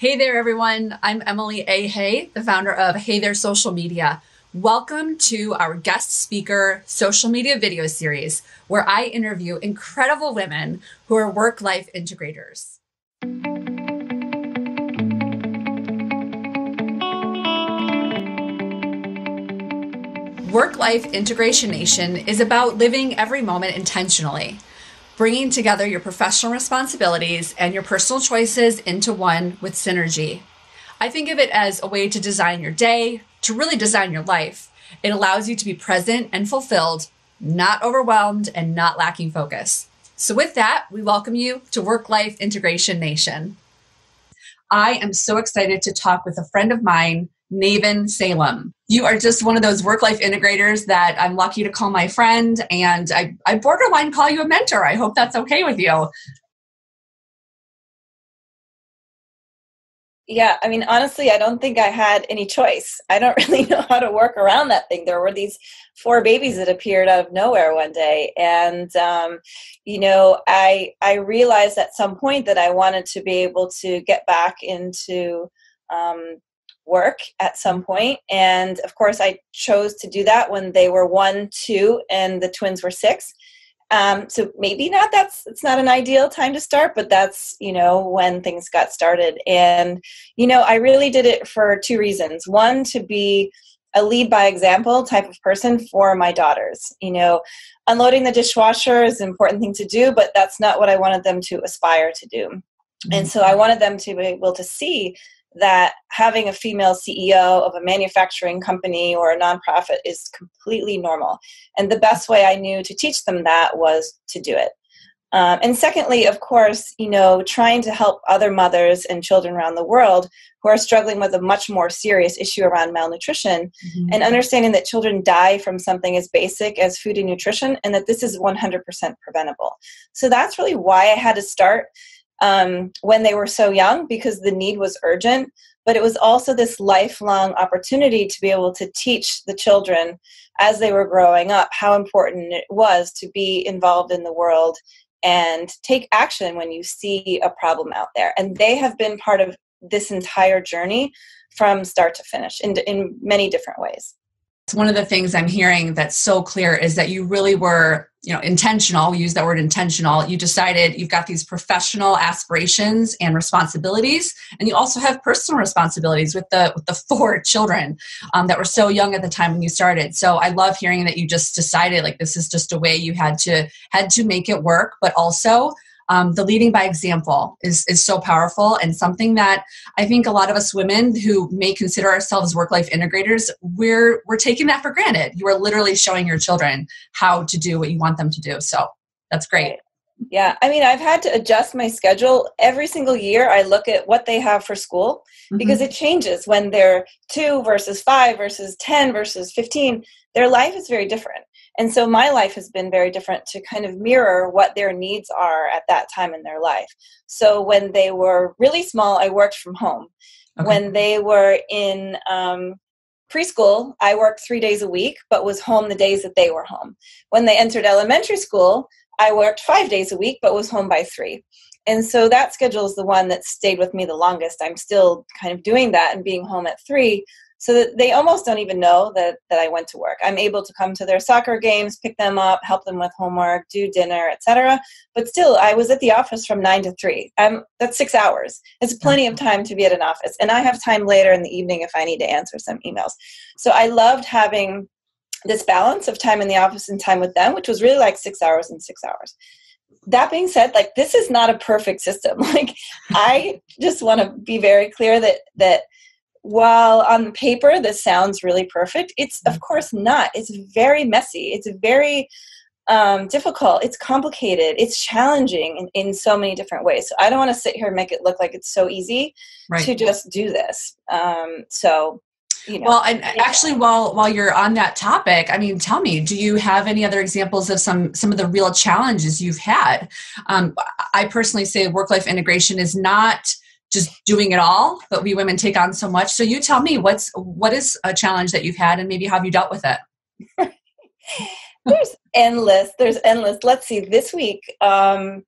Hey there, everyone. I'm Emily A. Hay, the founder of Hey There Social Media. Welcome to our guest speaker social media video series, where I interview incredible women who are work-life integrators. Work-Life Integration Nation is about living every moment intentionally, bringing together your professional responsibilities and your personal choices into one with synergy. I think of it as a way to design your day, to really design your life. It allows you to be present and fulfilled, not overwhelmed and not lacking focus. So with that, we welcome you to Work-Life Integration Nation. I am so excited to talk with a friend of mine, Navyn Salem. You are just one of those work-life integrators that I'm lucky to call my friend, and I borderline call you a mentor. I hope that's okay with you. Yeah, I mean, honestly, I don't think I had any choice. I don't really know how to work around that thing. There were these 4 babies that appeared out of nowhere one day. And, I realized at some point that I wanted to be able to get back into work at some point. And of course, I chose to do that when they were 1, 2, and the twins were 6. So maybe it's not an ideal time to start, but that's, when things got started. And, I really did it for 2 reasons. One, to be a lead by example type of person for my daughters. Unloading the dishwasher is an important thing to do, but that's not what I wanted them to aspire to do. Mm-hmm. And so I wanted them to be able to see that having a female CEO of a manufacturing company or a nonprofit is completely normal. And the best way I knew to teach them that was to do it. And secondly, of course, trying to help other mothers and children around the world who are struggling with a much more serious issue around malnutrition, mm-hmm. and understanding that children die from something as basic as food and nutrition, and that this is 100% preventable. So that's really why I had to start when they were so young, because the need was urgent, but it was also this lifelong opportunity to be able to teach the children as they were growing up how important it was to be involved in the world and take action when you see a problem out there. And they have been part of this entire journey from start to finish in many different ways. One of the things I'm hearing that's so clear is that you really were, intentional. We use that word intentional. You decided you've got these professional aspirations and responsibilities, and you also have personal responsibilities with the 4 children that were so young at the time when you started. So I love hearing that you just decided like this is just a way you had to make it work, but also the leading by example is so powerful, and something that I think a lot of us women who may consider ourselves work-life integrators, we're taking that for granted. You are literally showing your children how to do what you want them to do. So that's great. Right. Yeah. I mean, I've had to adjust my schedule every single year. I look at what they have for school, mm-hmm. because it changes when they're 2 versus 5 versus 10 versus 15. Their life is very different. And so my life has been very different to kind of mirror what their needs are at that time in their life. So when they were really small, I worked from home. Okay. When they were in preschool, I worked 3 days a week, but was home the days that they were home. When they entered elementary school, I worked 5 days a week, but was home by 3. And so that schedule is the one that stayed with me the longest. I'm still kind of doing that and being home at 3. So that they almost don't even know that I went to work. I'm able to come to their soccer games, pick them up, help them with homework, do dinner, etc. But still, I was at the office from 9 to 3. That's 6 hours. It's plenty of time to be at an office. And I have time later in the evening if I need to answer some emails. So I loved having this balance of time in the office and time with them, which was really like 6 hours and 6 hours. That being said, this is not a perfect system. I just want to be very clear that while on paper this sounds really perfect, it's of course not. It's very messy. It's very difficult. It's complicated. It's challenging in so many different ways. So I don't want to sit here and make it look like it's so easy to just do this. Well, and actually, while you're on that topic, I mean, tell me, do you have any other examples of some of the real challenges you've had? I personally say work-life integration is not just doing it all, but we women take on so much. So you tell me what is a challenge that you've had, and maybe how have you dealt with it? There's endless. Let's see, this week, during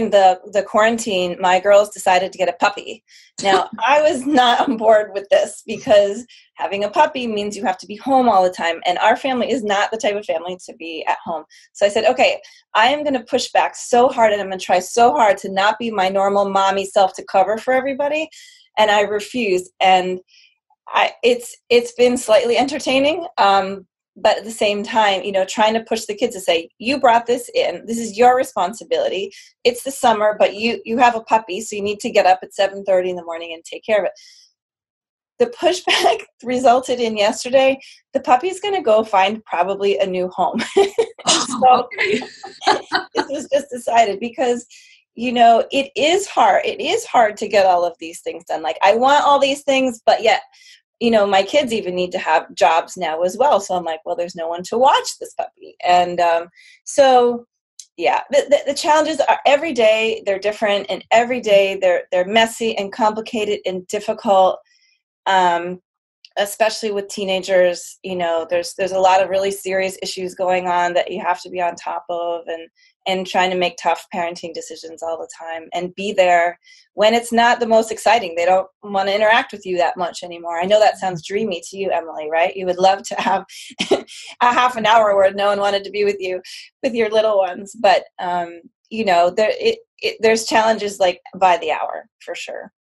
the quarantine, my girls decided to get a puppy. Now, I was not on board with this because having a puppy means you have to be home all the time. And our family is not the type of family to be at home. So I said, okay, I am going to push back so hard and I'm going to try so hard to not be my normal mommy self to cover for everybody. And I refused. And it's been slightly entertaining. But at the same time, trying to push the kids to say, you brought this in. This is your responsibility. It's the summer, but you have a puppy, so you need to get up at 7:30 in the morning and take care of it. The pushback resulted in yesterday, the puppy's going to go find probably a new home. So this was just decided because, it is hard. It is hard to get all of these things done. Like, I want all these things, but yet, my kids even need to have jobs now as well. So I'm like, well, there's no one to watch this puppy. And the challenges are every day. They're different, and every day they're messy and complicated and difficult. Especially with teenagers, there's a lot of really serious issues going on that you have to be on top of, and trying to make tough parenting decisions all the time and be there when it's not the most exciting. They don't want to interact with you that much anymore. I know that sounds dreamy to you, Emily, right? You would love to have a half an hour where no one wanted to be with you, with your little ones. But, there's challenges like by the hour for sure.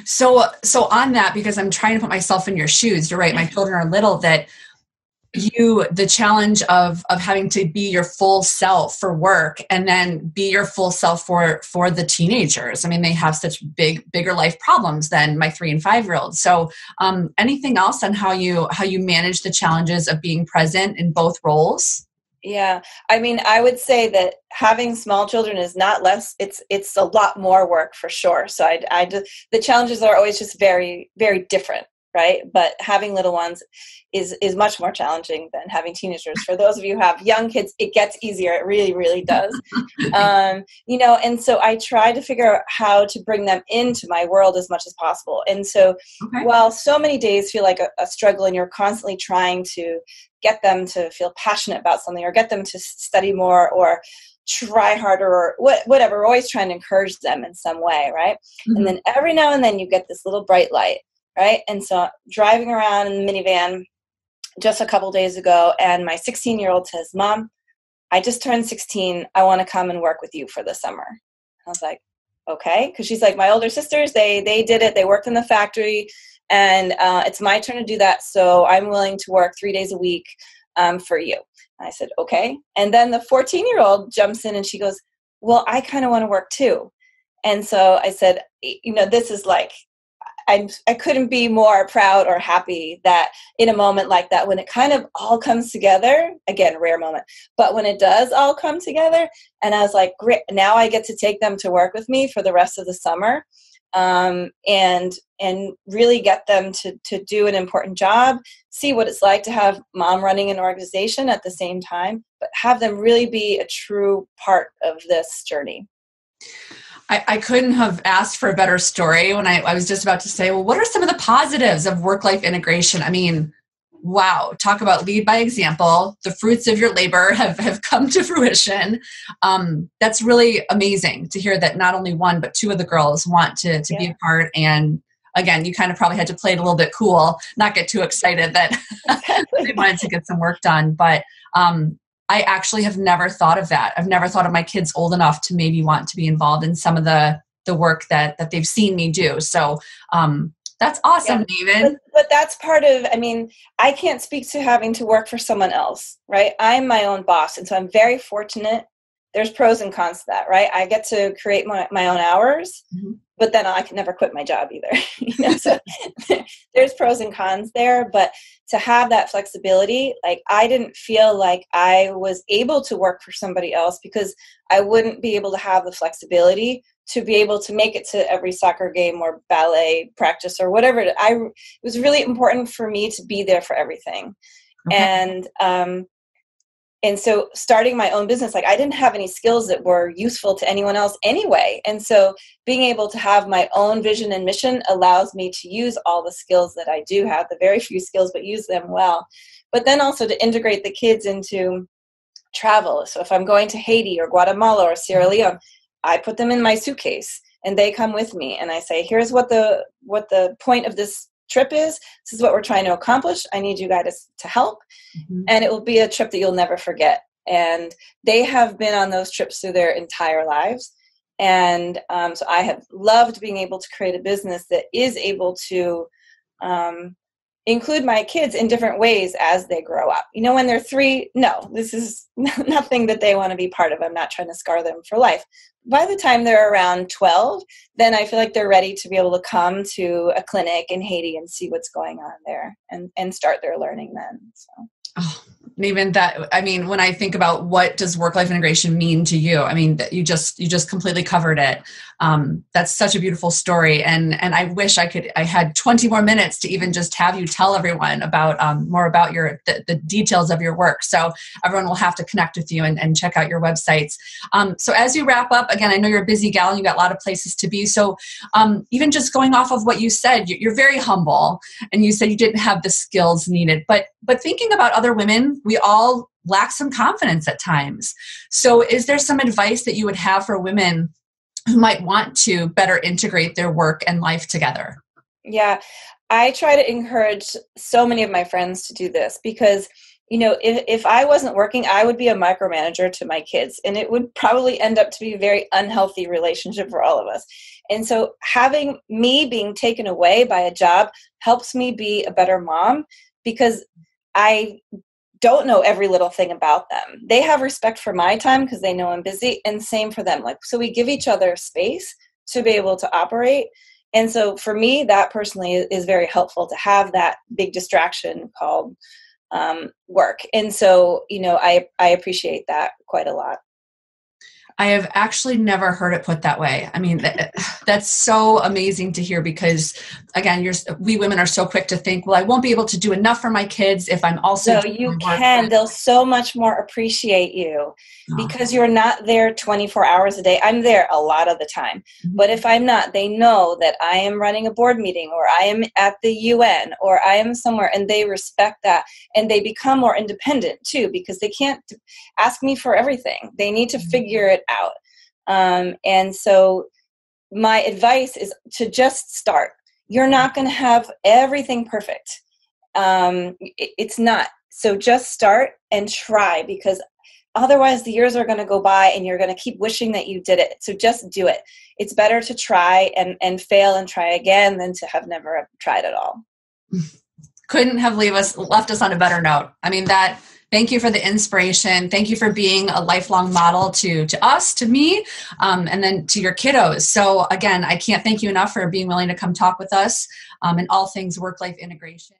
So on that, because I'm trying to put myself in your shoes, you're right. My children are little, that the challenge of having to be your full self for work and then be your full self for the teenagers. I mean, they have such bigger life problems than my 3 and 5-year-olds. So anything else on how you manage the challenges of being present in both roles? Yeah. I mean, I would say that having small children is not less, it's a lot more work for sure. So the challenges are always just very, very different, right? But having little ones is much more challenging than having teenagers. For those of you who have young kids, it gets easier. It really, really does. And so I try to figure out how to bring them into my world as much as possible. And so while so many days feel like a struggle and you're constantly trying to get them to feel passionate about something or get them to study more or try harder or whatever, we're always trying to encourage them in some way, right? Mm-hmm. And then every now and then you get this little bright light, right? And so driving around in the minivan just a couple days ago, and my 16-year-old says, Mom, I just turned 16. I want to come and work with you for the summer. I was like, okay. Because she's like, my older sisters, they did it. They worked in the factory. And it's my turn to do that. So I'm willing to work 3 days a week for you. And I said, okay. And then the 14-year-old jumps in and she goes, well, I kind of want to work too. And so I said, this is like, I couldn't be more proud or happy that in a moment like that, when it kind of all comes together, again, rare moment, but when it does all come together, and I was like, great, now I get to take them to work with me for the rest of the summer. And really get them to do an important job, see what it's like to have mom running an organization at the same time, but have them really be a true part of this journey. I couldn't have asked for a better story when I was just about to say, well, what are some of the positives of work-life integration? I mean, wow, talk about lead by example. The fruits of your labor have come to fruition. That's really amazing to hear that not only one, but 2 of the girls want to be a part. And again, you kind of probably had to play it a little bit cool, not get too excited that they wanted to get some work done. But I actually have never thought of that. I've never thought of my kids old enough to maybe want to be involved in some of the work that they've seen me do. So that's awesome, Navyn. But that's part of, I can't speak to having to work for someone else, right? I'm my own boss. And so I'm very fortunate. There's pros and cons to that, right? I get to create my own hours, but then I can never quit my job either. So there's pros and cons there, but to have that flexibility, like I didn't feel like I was able to work for somebody else because I wouldn't be able to have the flexibility to be able to make it to every soccer game or ballet practice or whatever. It was really important for me to be there for everything. Okay. And so starting my own business, like I didn't have any skills that were useful to anyone else anyway. And so being able to have my own vision and mission allows me to use all the skills that I do have, the very few skills, but use them well. but then also to integrate the kids into travel. So if I'm going to Haiti or Guatemala or Sierra Leone, I put them in my suitcase and they come with me, and I say, here's what the point of this trip is. This is what we're trying to accomplish. I need you guys to help. And it will be a trip that you'll never forget. And they have been on those trips through their entire lives. And so I have loved being able to create a business that is able to include my kids in different ways as they grow up. You know, when they're 3, no, this is nothing that they want to be part of. I'm not trying to scar them for life. By the time they're around 12, then I feel like they're ready to be able to come to a clinic in Haiti and see what's going on there and start their learning then. So. Oh, Navyn, when I think about what does work-life integration mean to you, I mean, that you just completely covered it. That's such a beautiful story. And I wish I had 20 more minutes to even just have you tell everyone about more about the details of your work. So everyone will have to connect with you and check out your websites. So as you wrap up, again, I know you're a busy gal and you got a lot of places to be. So even just going off of what you said, you're very humble, and you said you didn't have the skills needed, but thinking about other women, we all lack some confidence at times. So is there some advice that you would have for women who might want to better integrate their work and life together? Yeah, I try to encourage so many of my friends to do this because, you know, if I wasn't working, I would be a micromanager to my kids, and it would probably end up to be a very unhealthy relationship for all of us. And so having me being taken away by a job helps me be a better mom because I don't know every little thing about them. They have respect for my time because they know I'm busy, and same for them. So we give each other space to be able to operate. And so for me, that personally is very helpful to have that big distraction called work. And so, you know, I appreciate that quite a lot. I have actually never heard it put that way. I mean, that's so amazing to hear because, again, we women are so quick to think, well, I won't be able to do enough for my kids if I'm also. No, you can. They'll so much more appreciate you because you're not there 24 hours a day. I'm there a lot of the time. Mm-hmm. But if I'm not, they know that I am running a board meeting or I am at the UN or I am somewhere, and they respect that. And they become more independent too because they can't ask me for everything. They need to figure it out. And so my advice is to just start. You're not going to have everything perfect. It's not. So just start and try because otherwise the years are going to go by and you're going to keep wishing that you did it. So just do it. It's better to try and fail and try again than to have never tried at all. Couldn't have left us on a better note. I mean, thank you for the inspiration. Thank you for being a lifelong model to us, to me, and then to your kiddos. So again, I can't thank you enough for being willing to come talk with us in all things work-life integration.